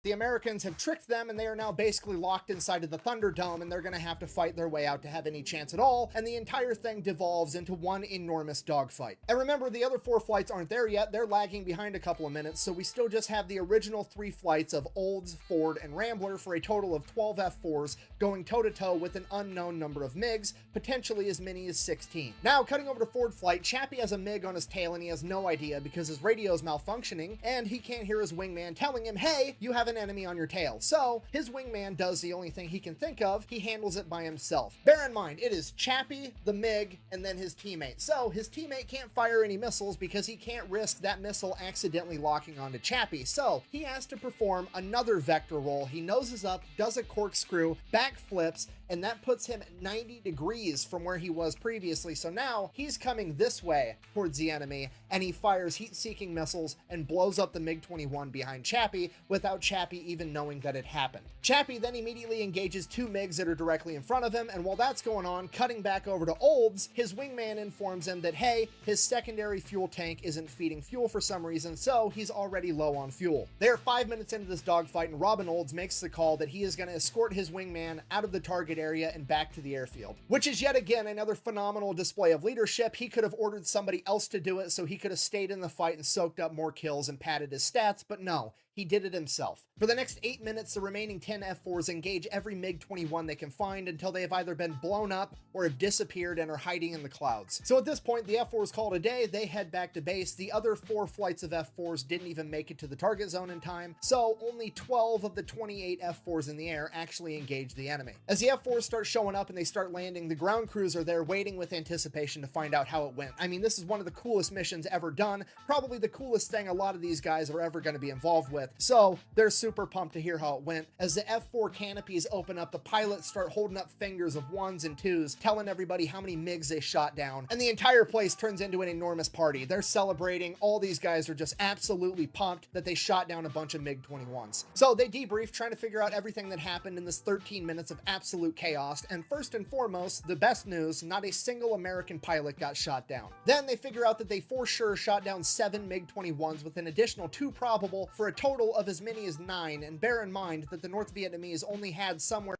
The Americans have tricked them, and they are now basically locked inside of the Thunderdome, and they're going to have to fight their way out to have any chance at all, and the entire thing devolves into one enormous dogfight. And remember, the other 4 flights aren't there yet. They're lagging behind a couple of minutes, so we still just have the original 3 flights of Olds, Ford, and Rambler for a total of 12 F4s going toe-to-toe with an unknown number of MiGs, potentially as many as 16. Now, cutting over to Ford flight, Chappie has a MiG on his tail, and he has no idea because his radio is malfunctioning, and he can't hear his wingman telling him, hey, you have an enemy on your tail. So his wingman does the only thing he can think of. He handles it by himself. Bear in mind, it is Chappie, the MiG, and then his teammate. So his teammate can't fire any missiles because he can't risk that missile accidentally locking onto Chappie. So he has to perform another vector roll. He noses up, does a corkscrew, backflips, and that puts him 90 degrees from where he was previously. So now he's coming this way towards the enemy, and he fires heat-seeking missiles and blows up the MiG-21 behind Chappie without Chappie even knowing that it happened. Chappie then immediately engages 2 MiGs that are directly in front of him, and while that's going on, cutting back over to Olds, his wingman informs him that, hey, his secondary fuel tank isn't feeding fuel for some reason, so he's already low on fuel. They're 5 minutes into this dogfight, and Robin Olds makes the call that he is going to escort his wingman out of the target area and back to the airfield, which is yet again another phenomenal display of leadership. He could have ordered somebody else to do it, so he could have stayed in the fight and soaked up more kills and padded his stats, but no, he did it himself. For the next 8 minutes, the remaining 10 F4s engage every MiG-21 they can find until they have either been blown up or have disappeared and are hiding in the clouds. So at this point, the F4s call it a day. They head back to base. The other 4 flights of F4s didn't even make it to the target zone in time, so only 12 of the 28 F4s in the air actually engage the enemy. As the F4s start showing up and they start landing, the ground crews are there waiting with anticipation to find out how it went. I mean, this is one of the coolest missions ever done, probably the coolest thing a lot of these guys are ever going to be involved with. So they're super pumped to hear how it went. As the F4 canopies open up, the pilots start holding up fingers of 1s and 2s, telling everybody how many MiGs they shot down, and the entire place turns into an enormous party. They're celebrating. All these guys are just absolutely pumped that they shot down a bunch of MiG-21s. So they debrief, trying to figure out everything that happened in this 13 minutes of absolute chaos, and first and foremost, the best news, not a single American pilot got shot down. Then they figure out that they for sure shot down 7 MiG-21s with an additional 2 probable for a total of as many as 9, and bear in mind that the North Vietnamese only had somewhere